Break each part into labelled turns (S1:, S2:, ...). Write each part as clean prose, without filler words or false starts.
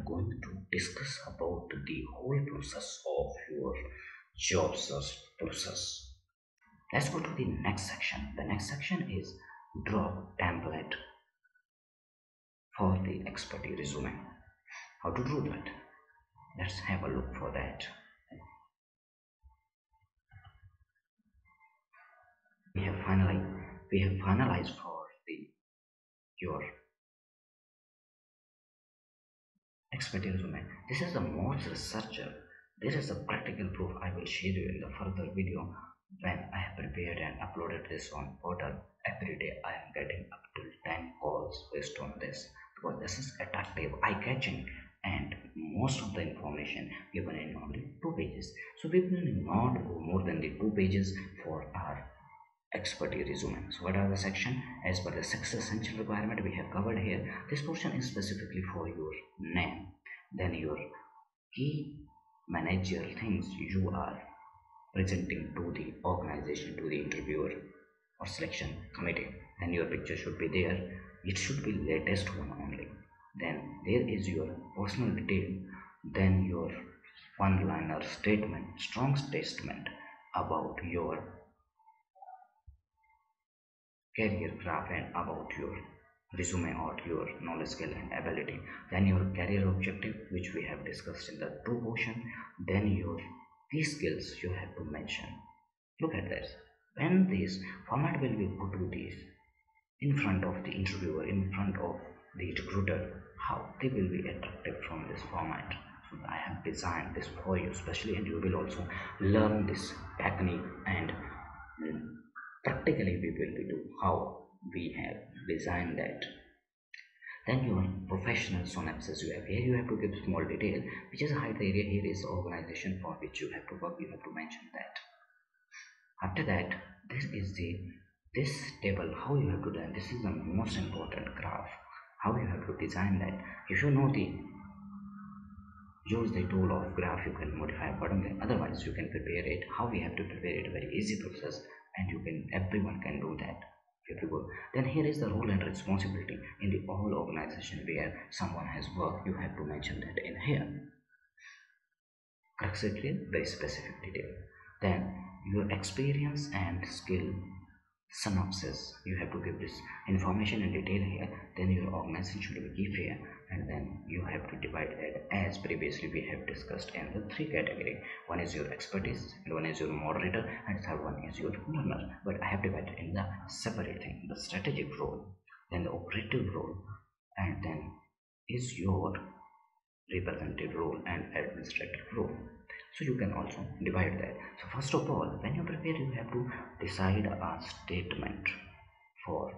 S1: going to discuss about the whole process of your job search process. Let's go to the next section. The next section is draw template for the expertise resume. How to do that? Let's have a look for that. We have finalized for the your expertise resume. This is the most researcher. This is a practical proof I will share you in the further video when I have prepared and uploaded this on portal. Every day I am getting up to 10 calls based on this because this is attractive, eye-catching, and most of the information given in only 2 pages. So we will not go more than the 2 pages for our expertise resume. So what are the section? As per the 6 essential requirement we have covered here, this portion is specifically for your name, then your key managerial things you are presenting to the organization, to the interviewer or selection committee, then your picture should be there. It should be latest one only. Then there is your personal detail, then your one-liner statement, strong statement about your career graph and about your resume or your knowledge, skill and ability, then your career objective which we have discussed in the 2 portion, then your key skills you have to mention. Look at this. When this format will be put to this in front of the interviewer, in front of the recruiter, how they will be attracted from this format. So I have designed this for you especially, and you will also learn this technique and practically we will do how we have designed that. Then your professional synopsis you have here. You have to give small detail which is a hide area. Here is the organization for which you have to work. You have to mention that. After that, this table how you have to do. This is the most important graph. How you have to design that. If you know the use the tool of graph, you can modify accordingly. Otherwise, you can prepare it. How we have to prepare it? Very easy process, and everyone can do that. If you go, then here is the role and responsibility in the whole organization where someone has worked. You have to mention that in here. Crux detail, very specific detail. Then your experience and skill synopsis, you have to give this information in detail here. Then your organization should be key fair, and then you have to divide that as previously we have discussed in the 3 category. One is your expertise, and one is your moderator, and third one is your learner. But I have divided in the separate thing: the strategic role, then the operative role, and then is your representative role and administrative role. So you can also divide that. So first of all, when you prepare, you have to decide a statement for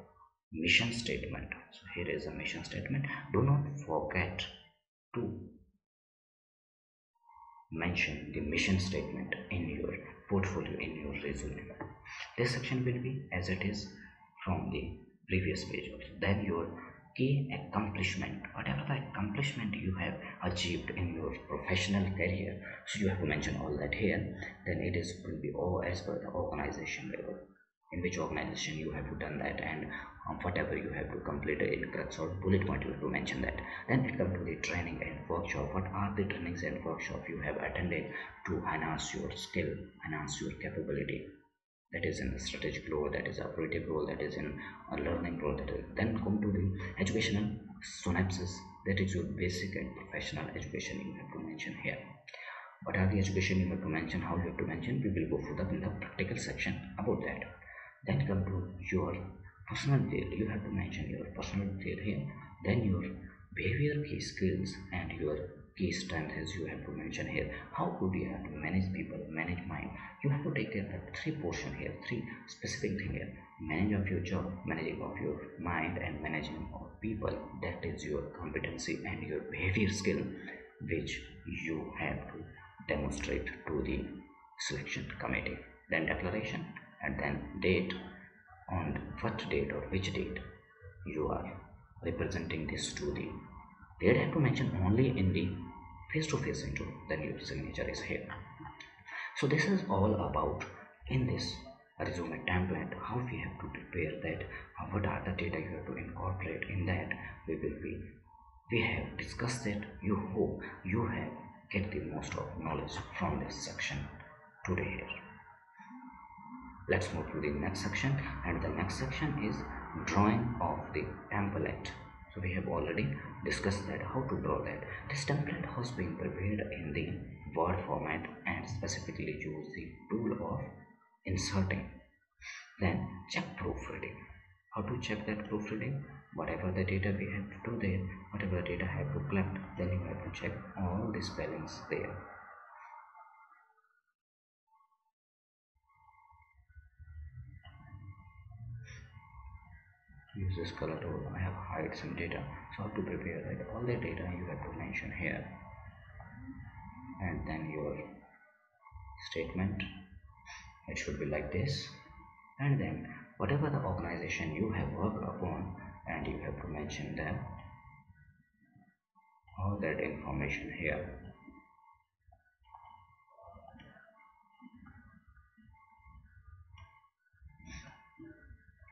S1: mission statement. So here is a mission statement. Do not forget to mention the mission statement in your portfolio, in your resume. This section will be as it is from the previous page also. Then your key accomplishment, whatever the accomplishment you have achieved in your professional career, so you have to mention all that here. Then it is will be all as per the organization level, in which organization you have to done that, and whatever you have to complete in crux or bullet point you have to mention that. Then it comes to the training and workshop. What are the trainings and workshop you have attended to enhance your skill, enhance your capability? That is in a strategic role, that is operative role, that is in a learning role. That is. Then come to the educational synopsis. That is your basic and professional education you have to mention here. What are the education you have to mention, how you have to mention, we will go through in the practical section about that. Then come to your personal detail. You have to mention your personal detail here. Then your behavior key skills and your key strengths you have to mention here. How good you have to manage people, manage mind. You have to take care of 3 portion here, 3 specific thing here: managing of your job, managing of your mind, and managing of people. That is your competency and your behavior skill which you have to demonstrate to the selection committee. Then declaration, and then date, on what date or which date you are representing this to the. They have to mention only in the face-to-face interview. Then your signature is here. So this is all about in this resume template, how we have to prepare that, what are the data you have to incorporate in that. We will be we have discussed it. You hope you have get the most of knowledge from this section today here. Let's move to the next section, and the next section is drawing of the template. So we have already discussed that how to draw that. This template has been prepared in the Word format and specifically use the tool of inserting. Then check proofreading. How to check that proofreading? Whatever the data we have to do there, whatever data have to collect, then you have to check all the spellings there. Use this color tool. I have hide some data. So how to prepare that? All the data you have to mention here, and then your statement. It should be like this, and then whatever the organization you have worked upon, and you have to mention that all that information here.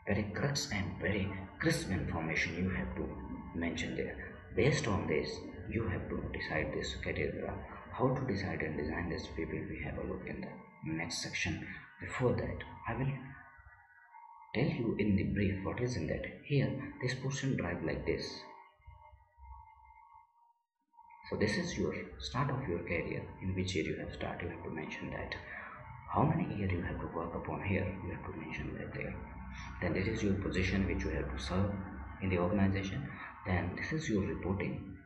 S1: Very crisp and very crisp information you have to mention there. Based on this, you have to decide this criteria. How to decide and design this, we will have a look in the next section. Before that, I will tell you in the brief what is in that. Here, this portion drive like this. So this is your start of your career, in which year you have started. You have to mention that. How many years you have to work upon here, you have to mention that there. Then this is your position which you have to serve in the organization. Then this is your reporting,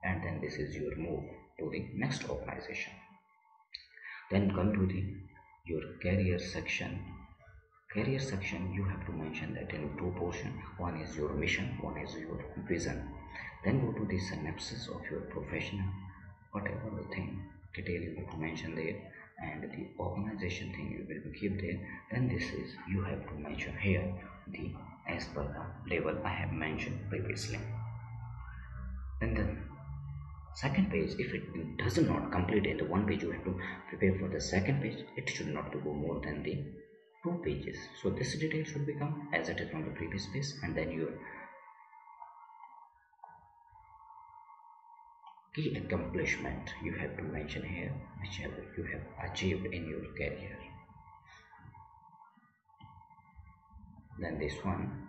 S1: and then this is your move to the next organization. Then come to the your career section. Career section, you have to mention that in two portions. One is your mission, one is your vision. Then go to the synopsis of your professional, whatever the thing detail you have to mention there, and the organization thing you will keep there. Then this is you have to mention here the as per the level I have mentioned previously. Then the second page, if it does not complete in the one page, you have to prepare for the second page. It should not go more than the 2 pages. So this detail should become as it is from the previous page, and then your key accomplishment you have to mention here, whichever you have achieved in your career. Then this one,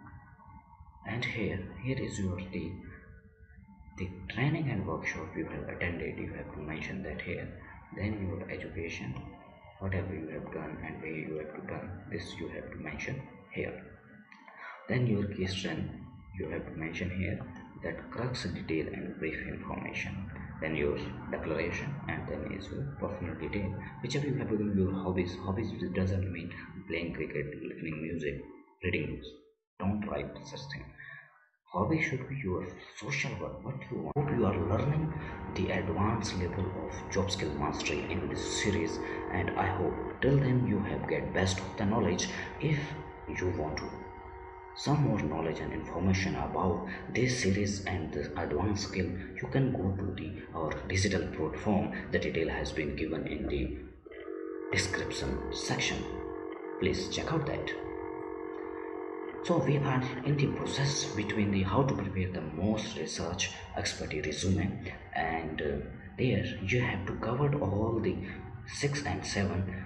S1: and here is your the training and workshop you have attended, you have to mention that here. Then your education, whatever you have done and where you have to done, this you have to mention here. Then your key strength you have to mention here, that crux detail and brief information. Then your declaration, and then is your personal detail, whichever you have to do. Your hobbies doesn't mean playing cricket, listening music, reading books. Don't write such thing. Hobby should be your social work, what you want. Hope you are learning the advanced level of job skill mastery in this series, and I hope till then you have get best of the knowledge. If you want to some more knowledge and information about this series and this advanced skill, you can go to the our digital platform. The detail has been given in the description section. Please check out that. So we are in the process between the how to prepare the most research expertise resume, and there you have to cover all the 6 and 7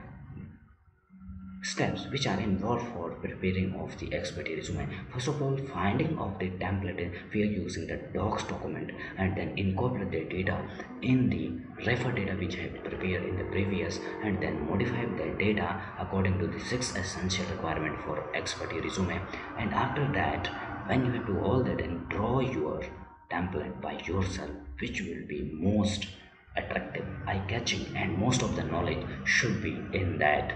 S1: steps which are involved for preparing of the expertise resume. First of all, finding of the template, we are using the docs document, and then incorporate the data in the refer data which I have prepared in the previous, and then modify the data according to the 6 essential requirement for expertise resume. And after that, when you have to all that, and draw your template by yourself, which will be most attractive, eye-catching, and most of the knowledge should be in that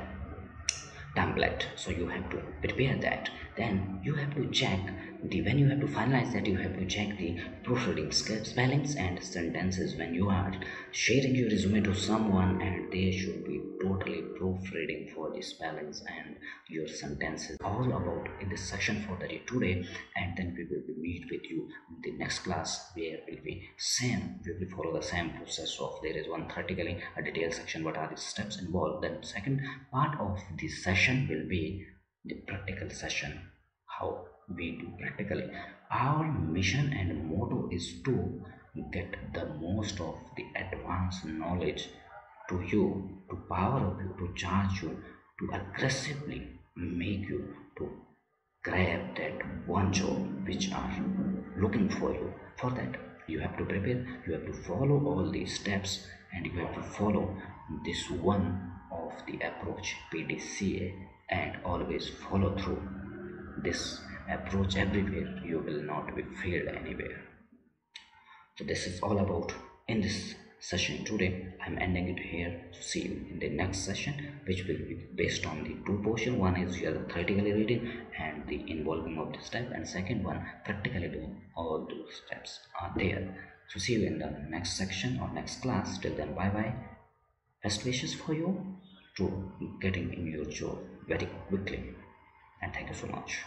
S1: template. So you have to prepare that. Then you have to check the when you have to finalize that, you have to check the proofreading skills, spellings and sentences when you are sharing your resume to someone, and they should be totally proofreading for the spellings and your sentences. All about in this section for the day today, and then we will be meet with you in the next class, where will be same, we will follow the same process of there is one theoretically a detailed section, what are the steps involved. Then second part of this session will be the practical session, how we do practically Our mission and motto is to get the most of the advanced knowledge to you, to power up you, to charge you, to aggressively make you to grab that one job which are looking for you. For that, you have to prepare, you have to follow all these steps, and you have to follow this one of the approach PDCA, and always follow through this approach everywhere. You will not be failed anywhere. So this is all about in this session today. I'm ending it here. So see you in the next session, which will be based on the two portion. One is your theoretically reading and the involving of the step, and second one practically doing all those steps are there. So see you in the next section or next class. Till then, bye bye. Best wishes for you to getting in your job very quickly, and thank you so much.